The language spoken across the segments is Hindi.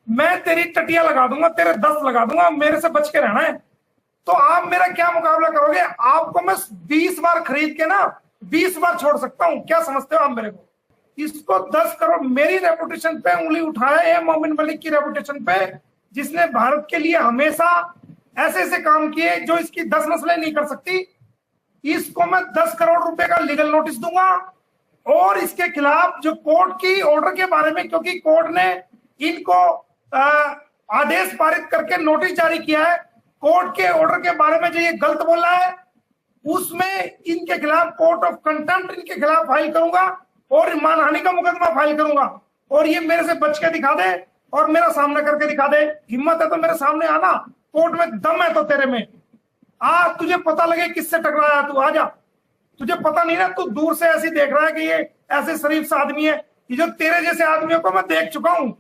मैं तेरी टटिया लगा दूंगा, तेरे 10 लगा दूंगा, मेरे से बच के रहना है। तो आप मेरा क्या मुकाबला करोगे? आपको मैं 20 बार खरीद के ना 20 बार छोड़ सकता हूं, क्या समझते हो आप मेरे को? इसको 10 करोड़, मेरी रेपुटेशन पे उंगली उठाया है मोमिन मलिक की रेपुटेशन पे, जिसने भारत के लिए हमेशा ऐसे ऐसे काम किए जो इसकी 10 नस्लें नहीं कर सकती। इसको मैं 10 करोड़ रुपए का लीगल नोटिस दूंगा, और इसके खिलाफ जो कोर्ट की ऑर्डर के बारे में, क्योंकि कोर्ट ने इनको आदेश पारित करके नोटिस जारी किया है, कोर्ट के ऑर्डर के बारे में जो ये गलत बोला है, उसमें इनके खिलाफ कोर्ट ऑफ कंटेम्प्ट इनके खिलाफ फाइल करूंगा और मानहानि का मुकदमा फाइल करूंगा। और ये मेरे से बच के दिखा दे और मेरा सामना करके दिखा दे। हिम्मत है तो मेरे सामने आना, कोर्ट में दम है तो तेरे में आ, तुझे पता लगे किससे टकराया, तू आ जा। तुझे पता नहीं ना, तू दूर से ऐसे देख रहा है कि ये ऐसे शरीफ सा आदमी है। ये जो तेरे जैसे आदमियों को मैं देख चुका हूं।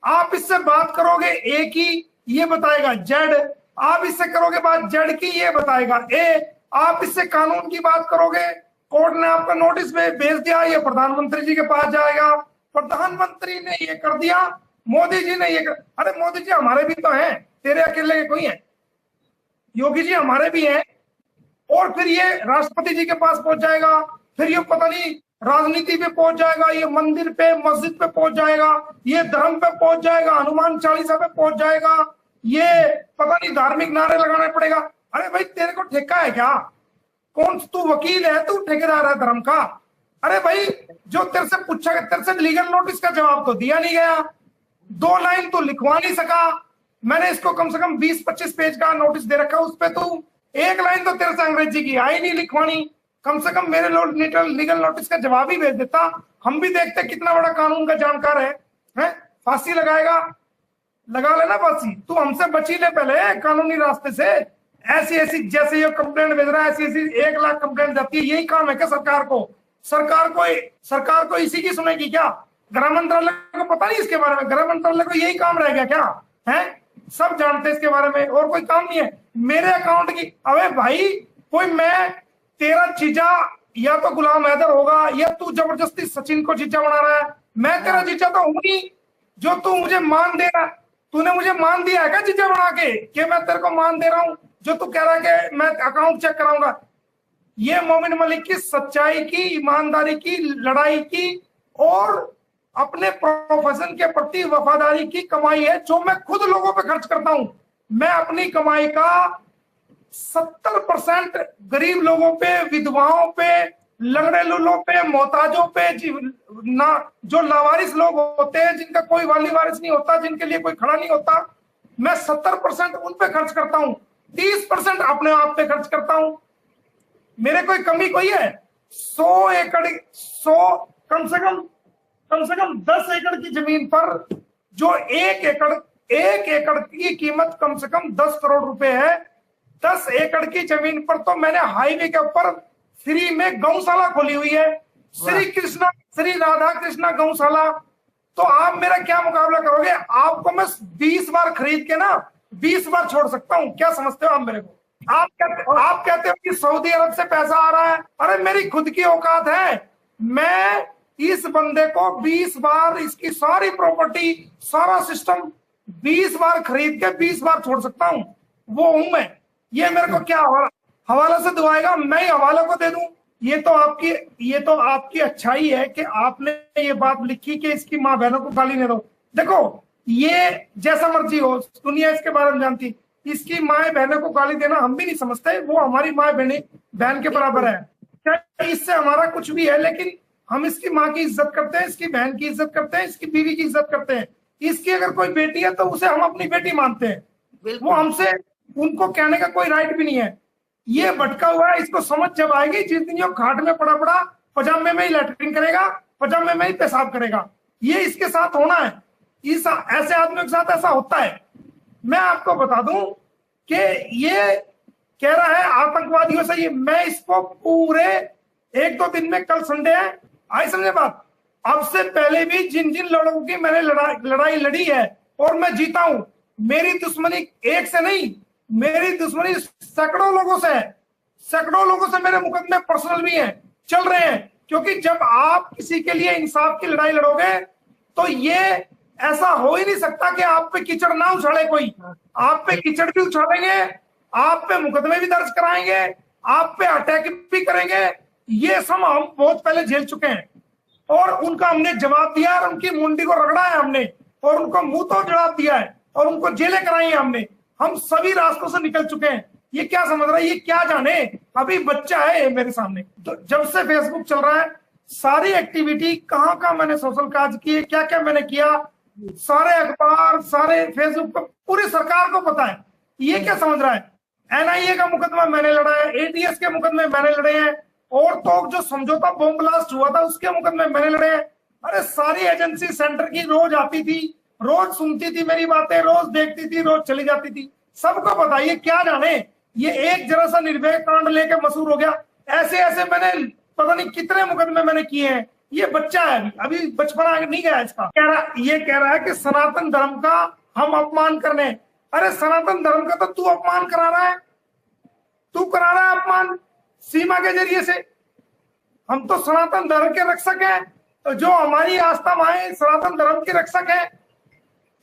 आप इससे बात करोगे ए की, ये बताएगा जेड। आप इससे करोगे बात जेड की, ये बताएगा ए। आप इससे कानून की बात करोगे, कोर्ट ने आपका नोटिस भेज दिया, ये प्रधानमंत्री जी के पास जाएगा, प्रधानमंत्री ने ये कर दिया, मोदी जी ने ये कर। अरे मोदी जी हमारे भी तो हैं, तेरे अकेले के कोई है? योगी जी हमारे भी हैं। और फिर ये राष्ट्रपति जी के पास पहुंच जाएगा, फिर ये पता नहीं राजनीति पे पहुंच जाएगा, ये मंदिर पे मस्जिद पे पहुंच जाएगा, ये धर्म पे पहुंच जाएगा, हनुमान चालीसा पे पहुंच जाएगा, ये पता नहीं धार्मिक नारे लगाना पड़ेगा। अरे भाई तेरे को ठेका है क्या? कौन तू वकील है, तू ठेकेदार है धर्म का? अरे भाई जो तेरे से पूछा गया, तेरे से लीगल नोटिस का जवाब तो दिया नहीं गया, 2 लाइन तो लिखवा नहीं सका। मैंने इसको कम से कम 20-25 पेज का नोटिस दे रखा, उस पर तू 1 लाइन तो तेरे से अंग्रेजी की आई नहीं लिखवानी। कम से कम मेरे लीगल नोटिस का जवाब ही भेज देता, हम भी देखते कितना बड़ा कानून का जानकार है? फांसी लगाएगा, लगा लेना फांसी। तू हमसे बची ले पहले कानूनी रास्ते से। ऐसी ऐसी जैसे ये कंप्लेंट भेज रहा है, ऐसी ऐसी 1 लाख कंप्लेंट जाती है। यही काम है क्या सरकार को? सरकार को इसी की सुनेगी क्या? गृह मंत्रालय को पता नहीं इसके बारे में? गृह मंत्रालय को यही काम रह गया क्या? है सब जानते हैं इसके बारे में, और कोई काम नहीं है मेरे अकाउंट की। अबे भाई कोई, मैं तेरा जीजा या तो गुलाम हैदर होगा, या तू जबरदस्ती सचिन को जीजा बना रहा है। मैं तेरा जीजा तो हूं नहीं, जो तू मुझे मान दे रहा है। तूने मुझे मान दिया है क्या जीजा बना के, कि मैं तेरे को मान दे रहा हूं? जो तू कह रहा है कि मैं अकाउंट चेक कराऊंगा, ये मोमिन मलिक की सच्चाई की, ईमानदारी की, लड़ाई की और अपने प्रोफेशन के प्रति वफादारी की कमाई है, जो मैं खुद लोगों पे खर्च करता हूं। मैं अपनी कमाई का 70% गरीब लोगों पे, विधवाओं पे, लंगड़े लुल्लों पे, मोहताजों पे, जो लावारिस लोग होते हैं, जिनका कोई वाली वारिस नहीं होता, जिनके लिए कोई खड़ा नहीं होता, मैं 70% उन पे खर्च करता हूं, 30% अपने आप पे खर्च करता हूं। मेरे कोई कमी कोई है? 100 एकड़, 100 कम से कम 10 एकड़ की जमीन पर, जो 1 एकड़ की कीमत कम से कम 10 करोड़ रुपए है, 10 एकड़ की जमीन पर तो मैंने हाईवे के ऊपर फ्री में गौशाला खोली हुई है, श्री राधा कृष्णा गौशाला। तो आप मेरा क्या मुकाबला करोगे? आपको मैं 20 बार खरीद के ना 20 बार छोड़ सकता हूं, क्या समझते हो आप मेरे को? आप कहते हो कि सऊदी अरब से पैसा आ रहा है। अरे मेरी खुद की औकात है, मैं इस बंदे को 20 बार, इसकी सारी प्रॉपर्टी, सारा सिस्टम 20 बार खरीद के 20 बार छोड़ सकता हूं, वो हूं मैं। ये मेरे को क्या हवाला से दुआएगा? मैं ही हवाला को दे दूं? ये तो आपकी अच्छाई है कि आपने ये बात लिखी कि इसकी माँ बहनों को गाली नहीं दो। देखो ये जैसा मर्जी हो, दुनिया इसके बारे में जानती, इसकी माए बहनों को गाली देना हम भी नहीं समझते, वो हमारी माए बहन के बराबर है, क्या इससे हमारा कुछ भी है, लेकिन हम इसकी माँ की इज्जत करते हैं, इसकी बहन की इज्जत करते हैं, इसकी बीवी की इज्जत करते हैं। इसकी अगर कोई बेटी है तो उसे हम अपनी बेटी मानते हैं, वो हमसे, उनको कहने का कोई राइट भी नहीं है। ये भटका हुआ है, इसको समझ जब आएगी, जिस दिन ये घाट में पड़ा पड़ा पजामे में ही लैट्रिन करेगा, पजामे में ही पेशाब करेगा, ये इसके साथ होना है। इस ऐसे आदमियों के साथ ऐसा होता है। मैं आपको बता दूं कि ये कह रहा है आतंकवादियों से, ये मैं इसको पूरे 1-2 दिन में, कल संडे है, आई समझे बात, अब से पहले भी जिन जिन लोगों की मैंने लड़ाई लड़ी है और मैं जीता हूं, मेरी दुश्मनी एक से नहीं, मेरी दुश्मनी सैकड़ों लोगों से है। सैकड़ों लोगों से मेरे मुकदमे पर्सनल भी हैं, चल रहे हैं। क्योंकि जब आप किसी के लिए इंसाफ की लड़ाई लड़ोगे तो ये ऐसा हो ही नहीं सकता कि आप पे कीचड़ ना उछाले कोई। आप पे कीचड़ भी उछालेंगे, आप पे मुकदमे भी दर्ज कराएंगे, आप पे अटैक भी करेंगे। ये सब हम बहुत पहले झेल चुके हैं और उनका हमने जवाब दिया और उनकी मुंडी को रगड़ा है हमने और उनको मुंह तो जवाब दिया है और उनको जेलें कराई है हमने। हम सभी रास्तों से निकल चुके हैं। ये क्या समझ रहा है, ये क्या जाने, अभी बच्चा है मेरे सामने। तो जब से फेसबुक चल रहा है, सारी एक्टिविटी कहाँ कहाँ मैंने सोशल काज किए, क्या क्या मैंने किया, सारे अखबार, सारे फेसबुक पर पूरी सरकार को पता है। ये क्या समझ रहा है, एनआईए का मुकदमा मैंने लड़ा है, एटीएस के मुकदमे मैंने लड़े हैं, और तो जो समझौता बॉम्ब ब्लास्ट हुआ था उसके मुकदमे मैंने लड़े हैं। अरे सारी एजेंसी सेंटर की रोज आती थी, रोज सुनती थी मेरी बातें, रोज देखती थी, रोज चली जाती थी। सबको पता, ये क्या जाने, ये एक जरा सा निर्भया कांड लेके मशहूर हो गया। ऐसे ऐसे मैंने पता नहीं कितने मुकदमे मैंने किए हैं। ये बच्चा है, अभी बचपना नहीं गया इसका। ये कह रहा है कि सनातन धर्म का हम अपमान करने। अरे सनातन धर्म का तो तू अपमान करा रहा है, तू करा रहा है अपमान सीमा के जरिए से। हम तो सनातन धर्म के रक्षक हैं, तो जो हमारी आस्था माए सनातन धर्म के रक्षक है,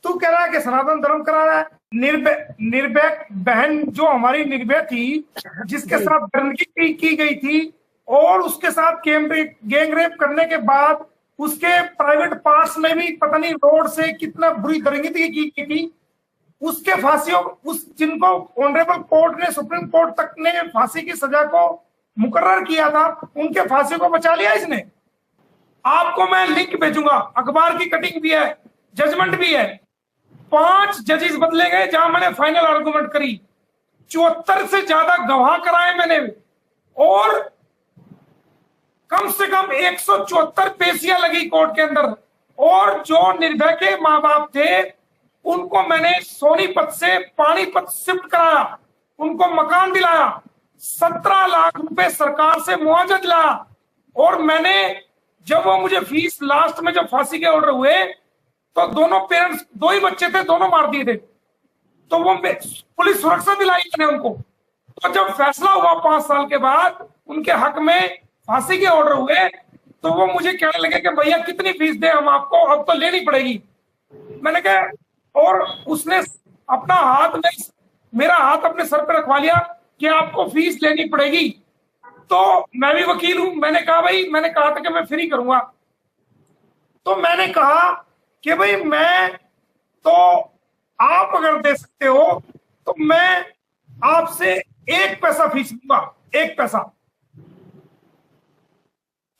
तू कह रहा है कि सनातन धर्म करा रहा है। निर्भया बहन जो हमारी निर्भया थी, जिसके साथ दरिंदगी की गई थी और उसके साथ गैंग रेप करने के बाद उसके प्राइवेट पार्ट्स में भी पता नहीं रोड से कितना बुरी दरिंदगी की गई थी, उसके फांसियों जिनको ऑनरेबल कोर्ट ने, सुप्रीम कोर्ट तक ने फांसी की सजा को मुकर्रर किया था, उनके फांसी को बचा लिया इसने। आपको मैं लिंक भेजूंगा, अखबार की कटिंग भी है, जजमेंट भी है। 5 जजेस बदले गए जहां मैंने फाइनल आर्गुमेंट करी। 74 से ज्यादा गवाह कराए मैंने और कम से कम 174 पेशियां लगी कोर्ट के अंदर। और जो निर्भया के माँ बाप थे उनको मैंने सोनीपत से पानीपत शिफ्ट कराया, उनको मकान दिलाया, 17 लाख रुपए सरकार से मुआवजा दिलाया। और मैंने जब वो मुझे फीस लास्ट में जब फांसी के ऑर्डर हुए तो दोनों पेरेंट्स, 2 ही बच्चे थे, दोनों मार दिए थे, तो वो पुलिस सुरक्षा दिलाई मैंने उनको। तो जब फैसला हुआ 5 साल के बाद उनके हक में फांसी के ऑर्डर हुए, तो वो मुझे कहने लगे कि भैया कितनी फीस दे हम आपको, अब तो लेनी पड़ेगी। मैंने कहा, और उसने अपना हाथ में मेरा हाथ अपने सर पे रखवा लिया कि आपको फीस लेनी पड़ेगी। तो मैं भी वकील हूं, मैंने कहा भाई, मैंने कहा था कि मैं फ्री करूंगा। तो मैंने कहा कि भाई मैं तो, आप अगर दे सकते हो तो मैं आपसे 1 पैसा फीस लूंगा, 1 पैसा।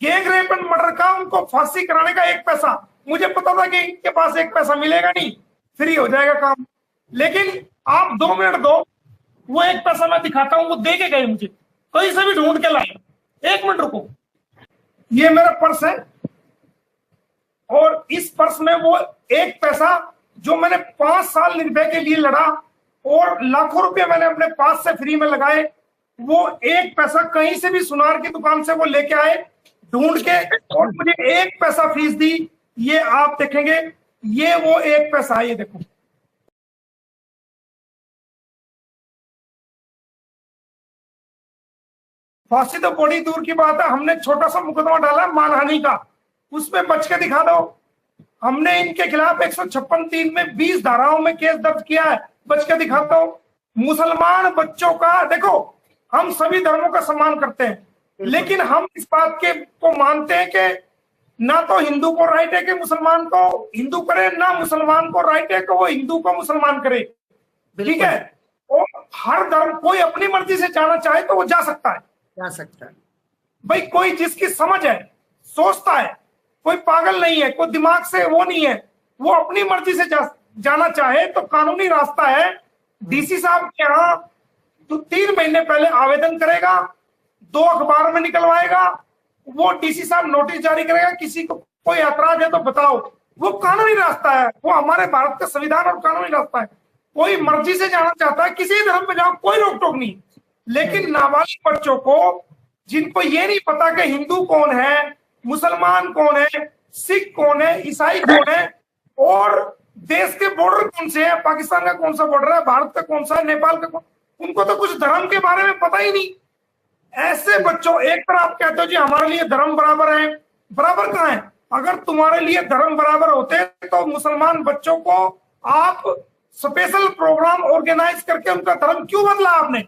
गैंग रेप एंड मर्डर का उनको फांसी कराने का 1 पैसा। मुझे पता था कि इनके पास 1 पैसा मिलेगा नहीं, फ्री हो जाएगा काम। लेकिन आप 2 मिनट दो, वो 1 पैसा मैं दिखाता हूं। वो दे के गए मुझे, कहीं से भी ढूंढ के लाए। 1 मिनट रुको, ये मेरा पर्स है और इस पर्स में वो 1 पैसा जो मैंने 5 साल निर्भया के लिए लड़ा और लाखों रुपए मैंने अपने पास से फ्री में लगाए, वो 1 पैसा कहीं से भी सुनार की दुकान से वो लेके आए ढूंढ के और मुझे 1 पैसा फीस दी। ये आप देखेंगे, ये वो 1 पैसा है, ये देखो। फांसी तो बड़ी दूर की बात है, हमने छोटा सा मुकदमा डाला मानहानि का, उसमें बच के दिखा दो। हमने इनके खिलाफ 156(3) में 20 धाराओं में केस दर्ज किया है, बच के दिखाता हूं। मुसलमान बच्चों का, देखो हम सभी धर्मों का सम्मान करते हैं, लेकिन हम इस बात के को मानते हैं कि ना तो हिंदू को राइट है कि मुसलमान को हिंदू करे, ना मुसलमान को राइट है कि वो हिंदू को मुसलमान करे। ठीक है, और हर धर्म कोई अपनी मर्जी से जाना चाहे तो वो जा सकता है, भाई। कोई जिसकी समझ है, सोचता है, कोई पागल नहीं है, कोई दिमाग से वो नहीं है, वो अपनी मर्जी से जाना चाहे तो कानूनी रास्ता है। डीसी साहब के यहाँ तो 3 महीने पहले आवेदन करेगा, 2 अखबार में निकलवाएगा, वो डीसी साहब नोटिस जारी करेगा, किसी को कोई ऐतराज है तो बताओ। वो कानूनी रास्ता है, वो हमारे भारत का संविधान और कानूनी रास्ता है। कोई मर्जी से जाना चाहता है, किसी धर्म पे जाओ, कोई रोक टोक नहीं। लेकिन नाबालिग बच्चों को, जिनको ये नहीं पता कि हिंदू कौन है, मुसलमान कौन है, सिख कौन है, ईसाई कौन है, और देश के बॉर्डर कौन से हैं, पाकिस्तान का कौन सा बॉर्डर है, भारत का कौन सा है, नेपाल का कौन, उनको तो कुछ धर्म के बारे में पता ही नहीं। ऐसे बच्चों, एक तरफ आप कहते हो जी हमारे लिए धर्म बराबर है, बराबर कहाँ है? अगर तुम्हारे लिए धर्म बराबर होते तो मुसलमान बच्चों को आप स्पेशल प्रोग्राम ऑर्गेनाइज करके उनका धर्म क्यों बदला आपने?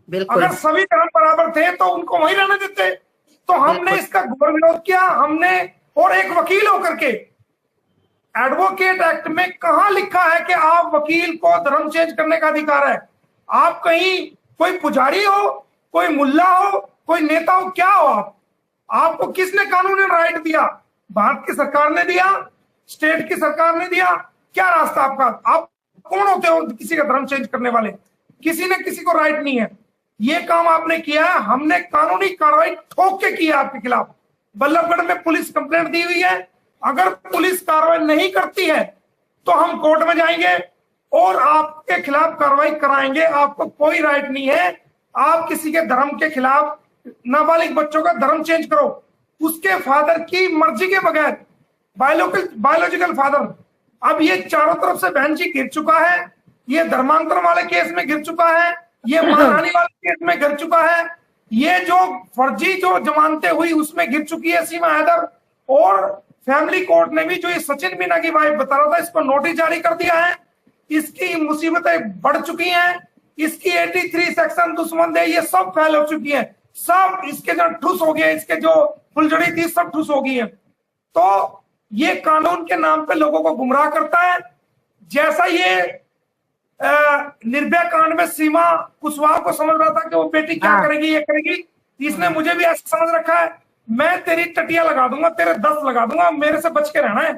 बिल्कुल अगर सभी धर्म बराबर थे तो उनको वहीं रहने देते। तो हमने इसका घोर विरोध किया हमने। और एक वकील होकर के, एडवोकेट एक्ट में कहां लिखा है कि आप वकील को धर्म चेंज करने का अधिकार है? आप कहीं कोई पुजारी हो, कोई मुल्ला हो, कोई नेता हो, क्या हो आप? आपको किसने कानूनी राइट दिया? भारत की सरकार ने दिया, स्टेट की सरकार ने दिया। क्या रास्ता आपका? आप कौन होते हो किसी का धर्म चेंज करने वाले? किसी ने किसी को राइट नहीं है। ये काम आपने किया है, हमने कानूनी कार्रवाई ठोक के की है आपके खिलाफ। बल्लभगढ़ में पुलिस कंप्लेंट दी हुई है। अगर पुलिस कार्रवाई नहीं करती है तो हम कोर्ट में जाएंगे और आपके खिलाफ कार्रवाई कराएंगे। आपको कोई राइट नहीं है आप किसी के धर्म के खिलाफ, नाबालिग बच्चों का धर्म चेंज करो उसके फादर की मर्जी के बगैर, बायोलॉजिकल फादर। अब ये चारों तरफ से बहन जी गिर चुका है, ये धर्मांतरण वाले केस में गिर चुका है, ये मानहानि वाले केस में गिर चुका है, ये जो फर्जी जो जमानतें हुई उसमें गिर चुकी है सीमा हैदर। और फैमिली कोर्ट ने भी जो ये सचिन मीना की वाइफ बता रहा था इसको नोटिस जारी कर दिया है। इसकी मुसीबतें बढ़ चुकी हैं, इसकी 83 सेक्शन दुश्मनदेह ये सब फैल हो चुकी है, सब इसके जो ठुस हो गए, इसके जो फुलझड़ी थी सब ठुस हो गई है। तो ये कानून के नाम पे लोगों को गुमराह करता है। जैसा ये निर्भया कांड में सीमा कुशवाहा को समझ रहा था कि वो बेटी क्या करेगी, ये करेगी, इसने मुझे भी ऐसा समझ रखा है मैं तेरी टटिया लगा दूंगा, तेरे 10 लगा दूंगा, मेरे से बच के रहना है।